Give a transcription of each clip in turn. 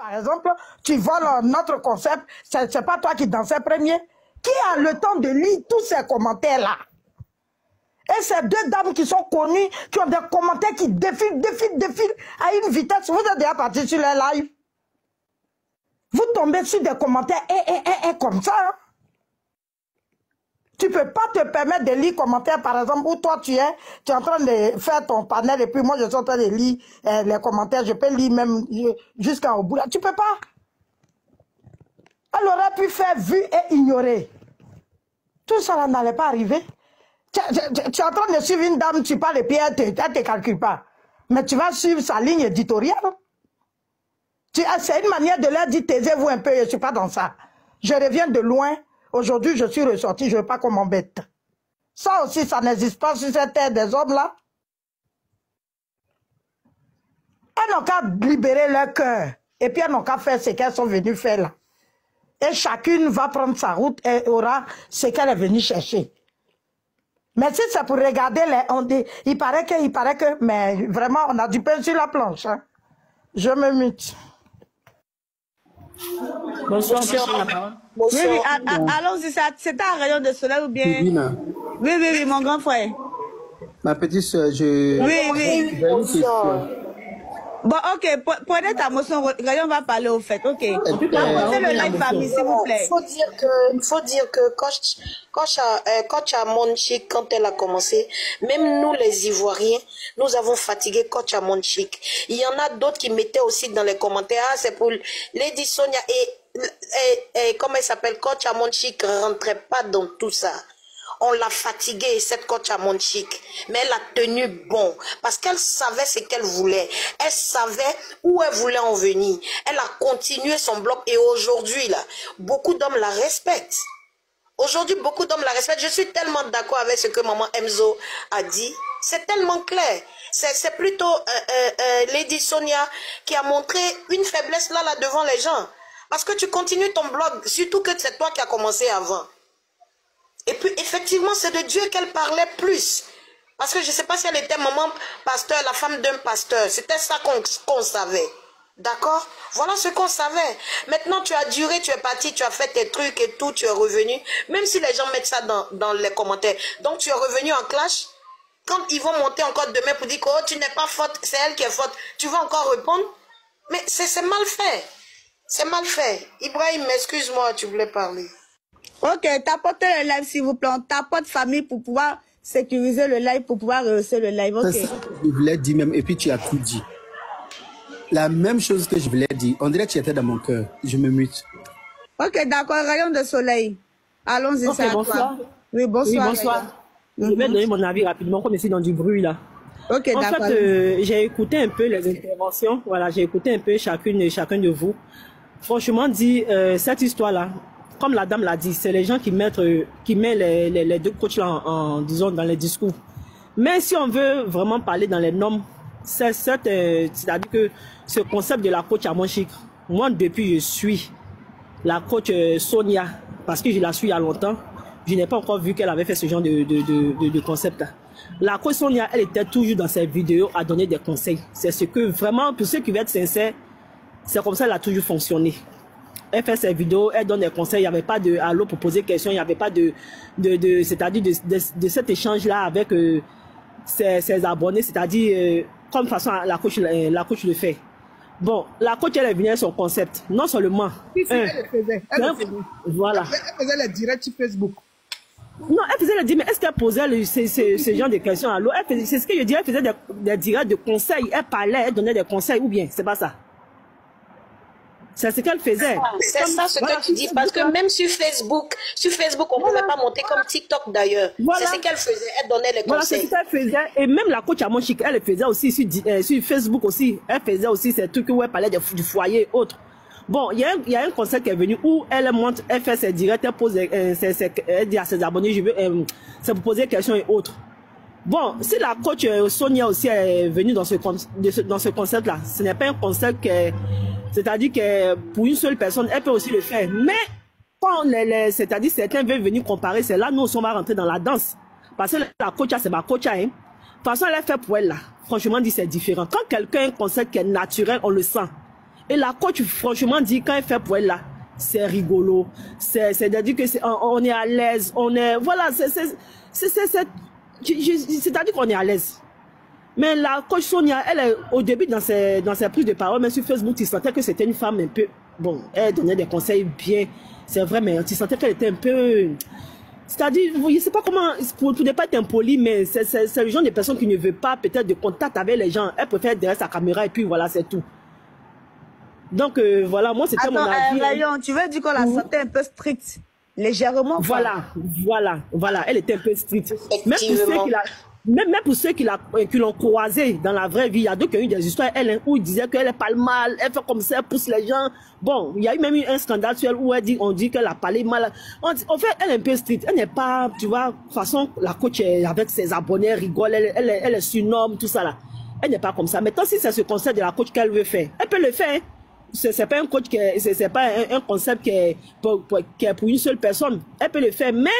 par exemple, tu voles notre concept, c'est pas toi qui dansais premier. Qui a le temps de lire tous ces commentaires-là? Et ces deux dames qui sont connues, qui ont des commentaires qui défilent à une vitesse. Vous êtes déjà partis sur les lives. Vous tombez sur des commentaires comme ça. Hein? Tu ne peux pas te permettre de lire commentaires, par exemple, où toi tu es en train de faire ton panel et puis moi je suis en train de lire les commentaires. Je peux lire même jusqu'au bout. Tu ne peux pas. Elle aurait pu faire vue et ignorer. Tout ça n'allait pas arriver. Tu es en train de suivre une dame, tu parles et puis elle ne te calcule pas. Mais tu vas suivre sa ligne éditoriale. C'est une manière de leur dire, taisez-vous un peu, je ne suis pas dans ça. Je reviens de loin. Aujourd'hui, je suis ressorti, je ne veux pas qu'on m'embête. Ça aussi, ça n'existe pas sur cette terre des hommes-là. Elles n'ont qu'à libérer leur cœur. Et puis elles n'ont qu'à faire ce qu'elles sont venues faire là. Et chacune va prendre sa route et aura ce qu'elle est venue chercher. Mais si c'est pour regarder les... Il paraît que... Mais vraiment, on a du pain sur la planche. Hein. Je me mute. Bonsoir, oui, allons-y, c'est un rayon de soleil ou bien... Oui, mon grand frère. Ma petite soeur, Oui. Bonsoir. Bon, ok, prenez ta motion, Rayon va parler au fait, ok. C'est le live famille, s'il vous plaît. Il faut dire que Coach Amonchik, quand elle a commencé, même nous les Ivoiriens, nous avons fatigué Coach Amonchik. Il y en a d'autres qui mettaient aussi dans les commentaires, ah, c'est pour Lady Sonia et comment elle s'appelle, Coach Amonchik rentrait pas dans tout ça. On l'a fatiguée, cette coach à Monchique. Mais elle a tenu bon. Parce qu'elle savait ce qu'elle voulait. Elle savait où elle voulait en venir. Elle a continué son bloc. Et aujourd'hui, là, beaucoup d'hommes la respectent. Aujourd'hui, beaucoup d'hommes la respectent. Je suis tellement d'accord avec ce que maman Emzo a dit. C'est tellement clair. C'est plutôt Lady Sonia qui a montré une faiblesse là devant les gens. Parce que tu continues ton blog. Surtout que c'est toi qui as commencé avant. Et puis, effectivement, c'est de Dieu qu'elle parlait plus. Parce que je ne sais pas si elle était maman pasteur, la femme d'un pasteur. C'était ça qu'on savait. D'accord? Voilà ce qu'on savait. Maintenant, tu as duré, tu es parti, tu as fait tes trucs et tout, tu es revenu. Même si les gens mettent ça dans les commentaires. Donc, tu es revenu en clash. Quand ils vont monter encore demain pour dire que oh, tu n'es pas faute, c'est elle qui est faute, tu vas encore répondre? Mais c'est mal fait. C'est mal fait. Ibrahim, excuse-moi, tu voulais parler. Ok, tapotez le live s'il vous plaît. On tapote famille pour pouvoir sécuriser le live, pour pouvoir rehausser le live. Ok. C'est ça que je voulais dire même, et puis tu as tout dit. La même chose que je voulais dire. On dirait que tu étais dans mon cœur. Je me mute. Ok, d'accord. Rayon de soleil. Allons-y. Ok, bonsoir. Oui, bonsoir. Oui, bonsoir. Je vais donner mon avis rapidement, comme ici dans du bruit là. Ok, en fait, j'ai écouté un peu les interventions. Voilà, j'ai écouté un peu chacun de vous. Franchement, cette histoire-là, comme la dame l'a dit, c'est les gens qui mettent les deux coachs là disons, dans les discours. Mais si on veut vraiment parler dans les normes, c'est-à-dire que ce concept de la coach à Monchique, moi depuis je suis la coach Sonia, parce que je la suis il y a longtemps, je n'ai pas encore vu qu'elle avait fait ce genre de concept là. La coach Sonia, elle était toujours dans ses vidéos à donner des conseils. C'est ce que vraiment, pour ceux qui veulent être sincères, c'est comme ça qu'elle a toujours fonctionné. Elle fait ses vidéos, elle donne des conseils, il n'y avait pas de allô pour poser question, il n'y avait pas c'est-à-dire de cet échange-là avec ses abonnés, c'est-à-dire comme façon la coach le fait. Bon, la coach elle est venue avec son concept, non seulement. Elle le faisait. Voilà. Elle faisait les directs sur Facebook. Non, elle faisait le dire, mais est-ce qu'elle posait ce genre de questions à l'eau? C'est ce que je dis, elle faisait des directs de conseils, elle parlait, elle donnait des conseils, ou bien, c'est pas ça? C'est ce qu'elle faisait. C'est ça ce que tu dis, parce que même sur Facebook, on ne pouvait pas monter comme TikTok d'ailleurs. Voilà. C'est ce qu'elle faisait, elle donnait les conseils. Voilà, c'est ce qu'elle faisait. Et même la coach à Monchique, elle faisait aussi sur Facebook aussi. Elle faisait aussi ces trucs où elle parlait du foyer et autres. Bon, il y a un concept qui est venu où elle monte, elle fait ses directs, elle pose, elle dit à ses abonnés, c'est pour poser des questions et autres. Bon, si la coach Sonia aussi est venue dans ce concept-là, ce n'est pas un concept c'est-à-dire que pour une seule personne, elle peut aussi le faire. Mais quand c'est-à-dire certains veulent venir comparer, c'est là nous on va rentrer dans la danse. Parce que la coach, c'est ma coach. Hein. De toute façon, elle est faite pour elle là. Franchement, dit c'est différent. Quand quelqu'un a un concept qui est naturel, on le sent. Et la coach, franchement, dit, quand elle fait pour elle là, c'est rigolo. C'est-à-dire que on est à l'aise. On est, voilà, c'est-à-dire qu'on est à l'aise. Mais la coach Sonia, elle est au début dans ses prises de parole, mais sur Facebook, tu sentais que c'était une femme un peu, bon, elle donnait des conseils bien, c'est vrai, mais tu sentais qu'elle était un peu, c'est-à-dire, je ne sais pas comment, pour ne pas être impoli, mais c'est le genre de personne qui ne veut pas peut-être de contact avec les gens. Elle préfère derrière sa caméra et puis voilà, c'est tout. Donc voilà, moi c'était mon avis. Rayon, tu veux dire qu'on la sentait un peu stricte, légèrement. Voilà, elle était un peu stricte. Même pour ceux qui l'ont croisée dans la vraie vie, il y a d'autres qui ont eu des histoires, où ils disaient qu'elle parle mal, elle fait comme ça, elle pousse les gens. Bon, il y a eu même eu un scandale sur elle où on dit qu'elle a parlé mal. En fait, elle est un peu stricte. Elle n'est pas, tu vois, de toute façon, la coach avec ses abonnés rigole, elle est surnomme, tout ça là. Elle n'est pas comme ça. Maintenant, si c'est ce concept de la coach qu'elle veut faire, elle peut le faire. C'est pas un coach c'est pas un concept qui est pour une seule personne. Elle peut le faire, mais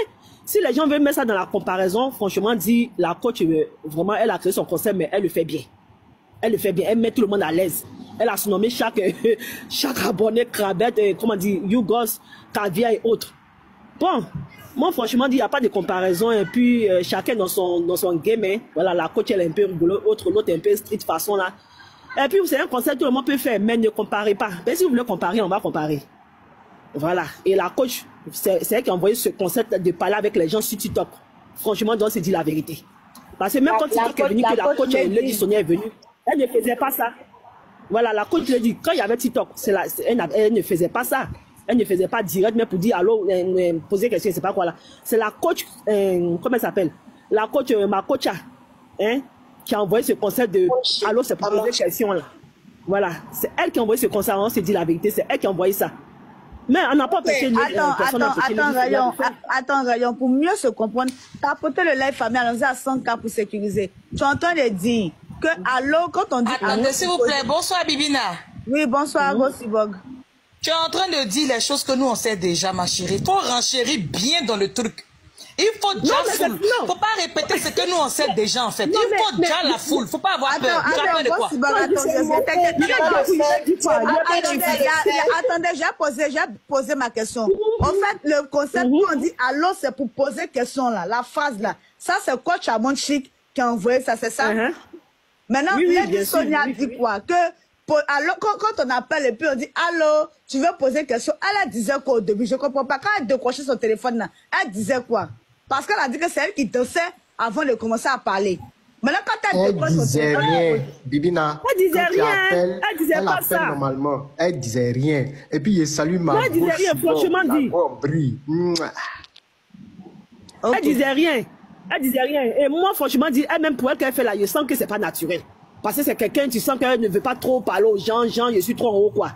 si les gens veulent mettre ça dans la comparaison, franchement, dit la coach, vraiment, elle a créé son concept, mais elle le fait bien. Elle le fait bien, elle met tout le monde à l'aise. Elle a surnommé chaque abonné, crabette, comment dire, YouGos, caviar et autres. Bon, moi, franchement, il n'y a pas de comparaison, et puis chacun dans son game, hein. Voilà, la coach, elle est un peu rigolo, l'autre est un peu street façon, là. Et puis, c'est un concept que tout le monde peut faire, mais ne comparez pas. Mais si vous voulez comparer, on va comparer. Voilà. Et la coach, c'est elle qui a envoyé ce concept de parler avec les gens sur TikTok. Franchement, donc, c'est dit la vérité. Parce que même quand TikTok est venu, que la coach Lady Sonia est venue, elle ne faisait pas ça. Voilà, la coach l'a dit, quand il y avait TikTok, elle ne faisait pas ça. Elle ne faisait pas direct, mais pour dire allô, poser question, je sais pas quoi là. C'est la coach, comment elle s'appelle? La coach, ma coach, hein, qui a envoyé ce concept de allô, c'est pour poser question là. Voilà, c'est elle qui a envoyé ce concept, on s'est dit la vérité, c'est elle qui a envoyé ça. Mais on n'a pas empêché Attends, Rayon, pour mieux se comprendre, tu as apporté le live famille allons-y à 100K pour sécuriser. Tu es en train de dire que allô, quand on dit... Attendez, s'il vous plaît, bonsoir Bibina. Oui, bonsoir Gossibog. Tu es en train de dire les choses que nous on sait déjà, ma chérie. Toi, renchéris bien dans le truc. Il faut déjà foule. Faut pas répéter ce que nous on sait déjà en fait. Il faut déjà la foule. Faut pas avoir peur. Attendez, j'ai posé ma question. En fait, le concept où on dit allô, c'est pour poser question là, la phrase là. Ça, c'est coach à mon chic qui a envoyé ça, c'est ça? Maintenant, Lady Sonia dit quoi? Que quand on appelle et puis on dit allô, tu veux poser question? Elle disait quoi au début? Je comprends pas. Quand elle décrochait son téléphone là, elle disait quoi? Parce qu'elle a dit que c'est elle qui dansait avant de commencer à parler. Maintenant, quand elle décroche son téléphone... Elle disait rien, Bibina. Elle disait rien. Elle disait pas ça. Normalement, elle disait rien. Et puis, je salue ma elle disait rien, franchement dit. Elle disait rien. Elle disait rien. Et moi, franchement dit, elle même pour elle qu'elle fait là, je sens que c'est pas naturel. Parce que c'est quelqu'un, tu sens qu'elle ne veut pas trop parler aux gens, je suis trop en haut, quoi.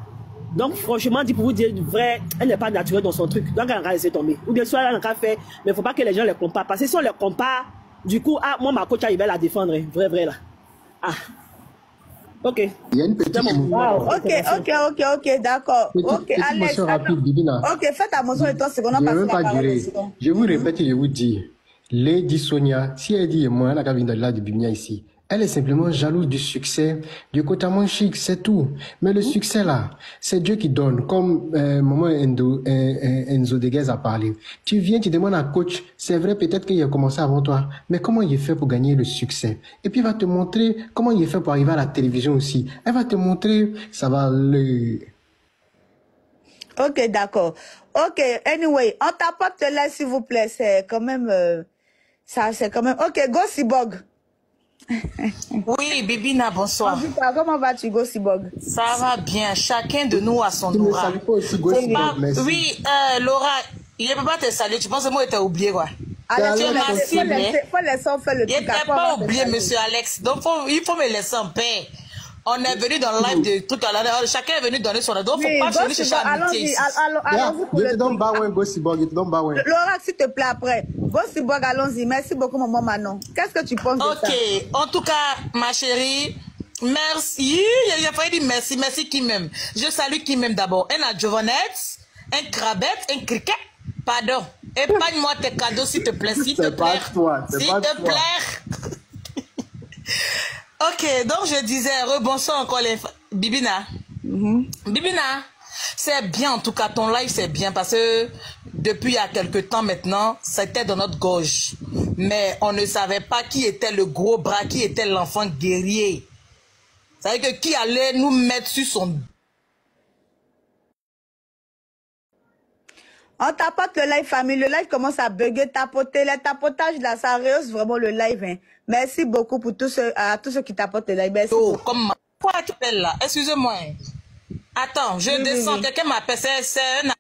Donc, franchement, dit pour vous dire vrai, elle n'est pas naturelle dans son truc. Donc, elle a laissé tomber. Ou bien soit elle a fait, mais il ne faut pas que les gens les comparent. Parce que si on les compare, du coup, ah, moi, ma coach, il va la défendre. Vrai, là. Ah. Ok. Il y a une petite Ok, d'accord. Ok, Alex. Ok, faites attention et toi, c'est qu'on a passé la parole. Je vous répète et je vous dis, Lady Sonia, si elle dit, moi, elle a qu'à venir de là de Bibina ici. Elle est simplement jalouse du succès du Kotamon Chic, c'est tout. Mais le succès là, c'est Dieu qui donne. Comme maman Enzo Deguez a parlé. Tu viens, tu demandes à coach, c'est vrai peut-être qu'il a commencé avant toi, mais comment il fait pour gagner le succès? Et puis il va te montrer comment il fait pour arriver à la télévision aussi. Elle va te montrer, ça va le... Ok, d'accord. Ok, anyway, on t'apporte là s'il vous plaît, c'est quand même... ça, c'est quand même... Ok, Gossibog. Oui, Bibina, bonsoir. Comment vas-tu, Gossibog? Ça va bien. Chacun de nous a son aura. Oui, Laura, je ne peux pas te saluer. Tu penses que moi, je t'ai oublié, quoi? Alex, il faut laisser faire le truc. Je t'ai pas oublié, monsieur Alex. Donc, il faut me laisser en paix. On est venu dans le live de trucs à l'heure. Chacun est venu donner son aide. Donc, il ne faut pas venir chercher amitié ici. Allons-y pour le truc. Laura, s'il te plaît, après. Gossibog, allons-y. Merci beaucoup, maman Manon. Qu'est-ce que tu penses de ça? Ok. En tout cas, ma chérie, merci. Il a fallu dire merci. Merci qui m'aime. Je salue qui m'aime d'abord. Un Giovanette, un Crabette, un Cricket. Pardon. Épargne-moi tes cadeaux, s'il te plaît. S'il te plaît. S'il te plaît. Ok, donc je disais, rebonsoir encore les... Bibina. Bibina, c'est bien en tout cas, ton live c'est bien parce que depuis il y a quelques temps maintenant, c'était dans notre gorge. Mais on ne savait pas qui était le gros bras, qui était l'enfant guerrier. Ça veut dire que qui allait nous mettre sur son... On tapote le live, famille. Le live commence à bugger, tapoter. Les tapotages là, ça rehausse vraiment le live. Hein. Merci beaucoup pour à tous ceux qui tapotent le live. Merci. Oh, comme quoi tu appelles là? Excusez-moi. Attends, je descends. Quelqu'un m'appelle. C'est un...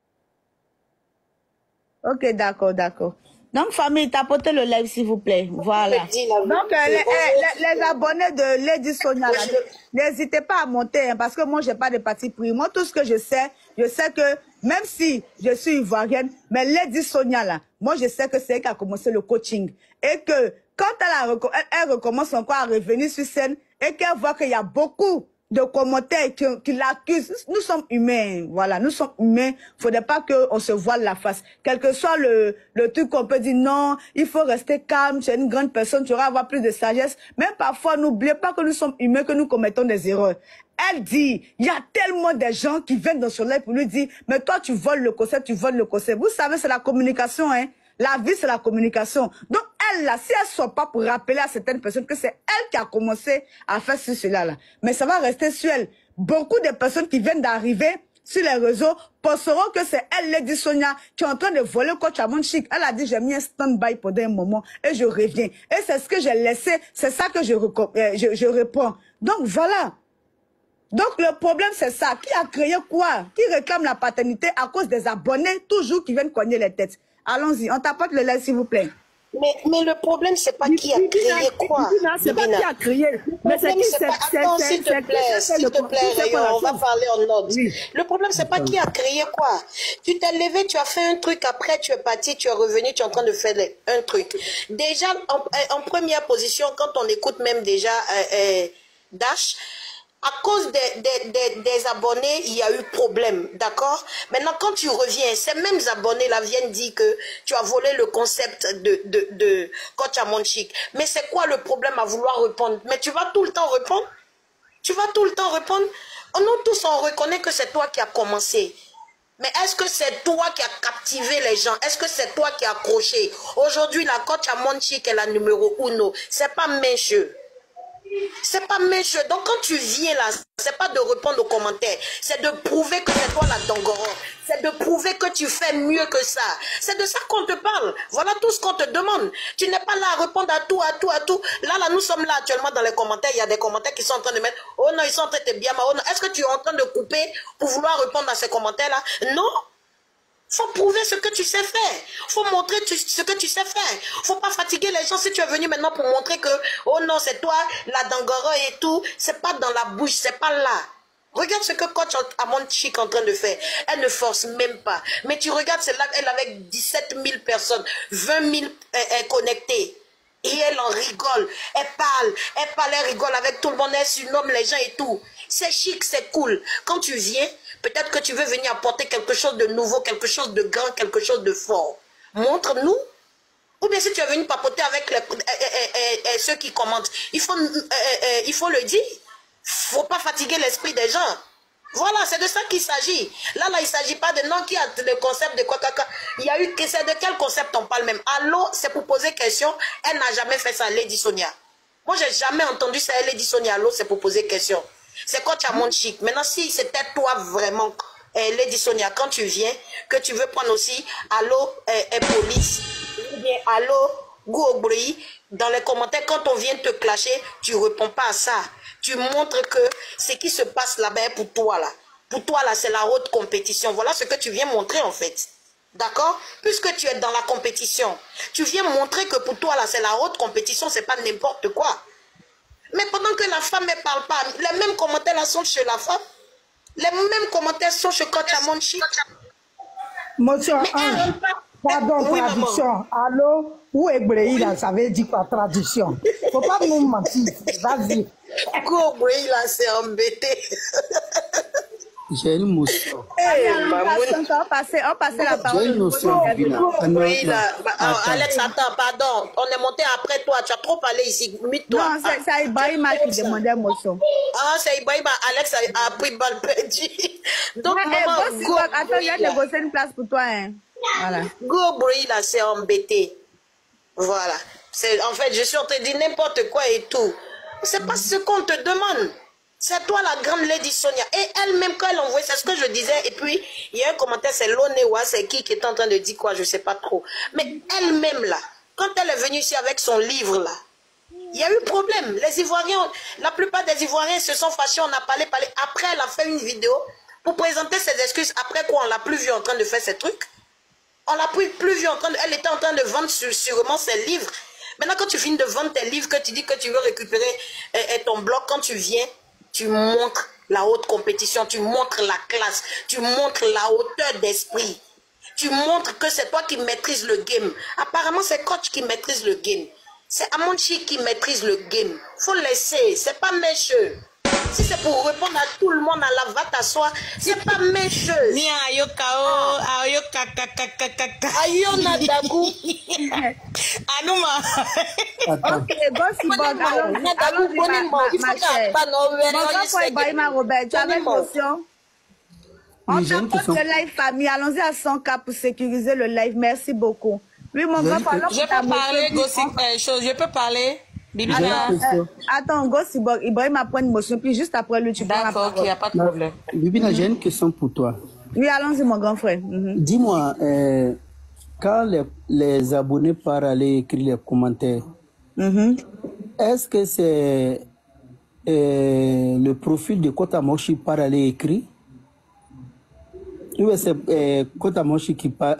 Ok, d'accord, d'accord. Donc, famille, tapotez le live, s'il vous plaît. Voilà. Donc, les abonnés de Lady Sonia, n'hésitez pas à monter, hein, parce que moi, j'ai pas de parti pris. Moi, tout ce que je sais que, même si je suis ivoirienne, mais Lady Sonia, là, moi, je sais que c'est elle qui a commencé le coaching. Et que, quand elle recommence encore à revenir sur scène, et qu'elle voit qu'il y a beaucoup de commentaires qui l'accusent. Nous sommes humains, voilà, nous sommes humains. Faudrait pas qu'on se voile la face. Quel que soit le truc qu'on peut dire, non, il faut rester calme, tu es une grande personne, tu vas avoir plus de sagesse. Même parfois, n'oubliez pas que nous sommes humains, que nous commettons des erreurs. Elle dit, il y a tellement de gens qui viennent dans son live pour lui dire, mais toi, tu voles le concept, tu voles le concept. Vous savez, c'est la communication, hein. La vie, c'est la communication. Donc, elle, là, si elle ne sort pas pour rappeler à certaines personnes que c'est elle qui a commencé à faire cela, là. Mais ça va rester sur elle. Beaucoup de personnes qui viennent d'arriver sur les réseaux penseront que c'est elle, Lady Sonia, qui est en train de voler coach Amon Chic. Elle a dit, j'ai mis un stand-by pendant un moment et je reviens. Et c'est ce que j'ai laissé. C'est ça que je réponds. Donc, voilà. Donc, le problème, c'est ça. Qui a créé quoi? Qui réclame la paternité à cause des abonnés, toujours qui viennent cogner les têtes? Allons-y, on tapote le live, s'il vous plaît. Mais le problème, c'est pas qui a créé quoi. C'est pas qui a créé. Mais c'est qui c'est. Attends, s'il te plaît, Rayon, on va parler en ordre. Oui. Le problème, c'est pas qui a créé quoi. Tu t'es levé, tu as fait un truc, après tu es parti, tu es revenu, tu es en train de faire un truc. Déjà, en première position, quand on écoute même déjà Dash, à cause des abonnés, il y a eu problème, d'accord? Maintenant, quand tu reviens, ces mêmes abonnés-là viennent dire que tu as volé le concept de coach Amon Chic. Mais c'est quoi le problème à vouloir répondre? Mais tu vas tout le temps répondre? Tu vas tout le temps répondre? Nous tous, on reconnaît que c'est toi qui as commencé. Mais est-ce que c'est toi qui as captivé les gens? Est-ce que c'est toi qui as accroché? Aujourd'hui, la coach Amon Chic est la numéro 1. C'est pas mécheux. C'est pas méchant. Donc quand tu viens là, c'est pas de répondre aux commentaires, c'est de prouver que c'est toi la Dangoro. C'est de prouver que tu fais mieux que ça. C'est de ça qu'on te parle. Voilà tout ce qu'on te demande. Tu n'es pas là à répondre à tout, à tout, à tout. Là, nous sommes là actuellement dans les commentaires. Il y a des commentaires qui sont en train de mettre, oh non, ils sont en train de bien, oh non. Est-ce que tu es en train de couper pour vouloir répondre à ces commentaires-là? Non. Faut prouver ce que tu sais faire. Faut montrer ce que tu sais faire. Faut pas fatiguer les gens si tu es venu maintenant pour montrer que, oh non, c'est toi, la Dangoro et tout. C'est pas dans la bouche, c'est pas là. Regarde ce que coach Amon Chic est en train de faire. Elle ne force même pas. Mais tu regardes, c'est là qu'elle avec 17 000 personnes, 20 000 connectés. Et elle en rigole. Elle parle, elle rigole avec tout le monde. Elle surnomme les gens et tout. C'est chic, c'est cool. Quand tu viens, peut-être que tu veux venir apporter quelque chose de nouveau, quelque chose de grand, quelque chose de fort. Montre-nous. Ou bien si tu es venu papoter avec ceux qui commentent, il faut le dire. Il ne faut pas fatiguer l'esprit des gens. Voilà, c'est de ça qu'il s'agit. Là, il ne s'agit pas de non, qui a le concept de quoi, il y a eu, c'est de quel concept on parle même. Allô, c'est pour poser question. Elle n'a jamais fait ça, Lady Sonia. Moi, j'ai jamais entendu ça, Lady Sonia. Allô, c'est pour poser question. C'est coach Amon Chic. Maintenant, si c'était toi vraiment, Lady Sonia, quand tu viens, que tu veux prendre aussi allô, police, ou bien allô, Gouobri, dans les commentaires, quand on vient te clasher, tu ne réponds pas à ça. Tu montres que ce qui se passe là-bas est pour toi, là. Pour toi, là, c'est la haute compétition. Voilà ce que tu viens montrer, en fait. D'accord? Puisque tu es dans la compétition, tu viens montrer que pour toi, là, c'est la haute compétition, c'est pas n'importe quoi. Mais pendant que la femme ne parle pas, les mêmes commentaires là sont chez la femme. Les mêmes commentaires sont chez coach Amon Chic. Monsieur, pardon, oui, traduction. Maman. Allô? Où est Breïla? Ça veut dire quoi, traduction? Faut pas nous mentir. Vas-y. Breïla s'est embêté. J'ai une motion. On passait la parole. J'ai une motion, Bibina. Oui, là. Alex, attends, pardon. On est monté après toi. Tu as trop parlé ici. Mute-toi. Non, c'est Ibrahima qui demandait motion. Ah, c'est Ibrahima. Alex a pris balle perdue. Donc, maman, go. Attends, il y a négocié une place pour toi. Hein. Voilà. Go, Bri, là, c'est embêté. Voilà. En fait, je suis en train de dire n'importe quoi et tout. C'est pas ce qu'on te demande. C'est toi la grande Lady Sonia. Et elle-même, quand elle envoie, c'est ce que je disais. Et puis, il y a un commentaire, c'est Lonewa, c'est qui est en train de dire quoi, je sais pas trop. Mais elle-même, là, quand elle est venue ici avec son livre, là, il y a eu problème. Les Ivoiriens, la plupart des Ivoiriens se sont fâchés, on a parlé. Après, elle a fait une vidéo pour présenter ses excuses. Après quoi, on l'a plus vue en train de faire ces trucs. On l'a plus vue en train de... Elle était en train de vendre sûrement ses livres. Maintenant, quand tu finis de vendre tes livres, que tu dis que tu veux récupérer ton blog, quand tu viens, tu montres la haute compétition, tu montres la classe, tu montres la hauteur d'esprit. Tu montres que c'est toi qui maîtrises le game. Apparemment, c'est coach qui maîtrise le game. C'est Amonchi qui maîtrise le game. Faut laisser, c'est pas méchant. Si c'est pour répondre à tout le monde à la va t'asseoir, c'est pas méchant. Ni ayokao, ayoka kakakakaka. Ayona Dagou. Anouma. Ok, Gossip Bug, Robert, tu avais une motion? On t'apporte le live famille, allons-y à 100K pour sécuriser le live, merci beaucoup. Oui, mon grand, alors je peux parler, Gossip, je peux parler. Bibina. Attends, Gossip Bug, Ibrahim a pris une motion, puis juste après lui, tu prends la parole. D'accord, il n'y a pas de problème. Bibina, j'ai une question pour toi. Oui, allons-y, mon grand frère. Dis-moi, quand les abonnés partent aller écrire les commentaires, est-ce que c'est le profil de Kota Moshi part aller écrire? Ou c'est Kota Moshi qui part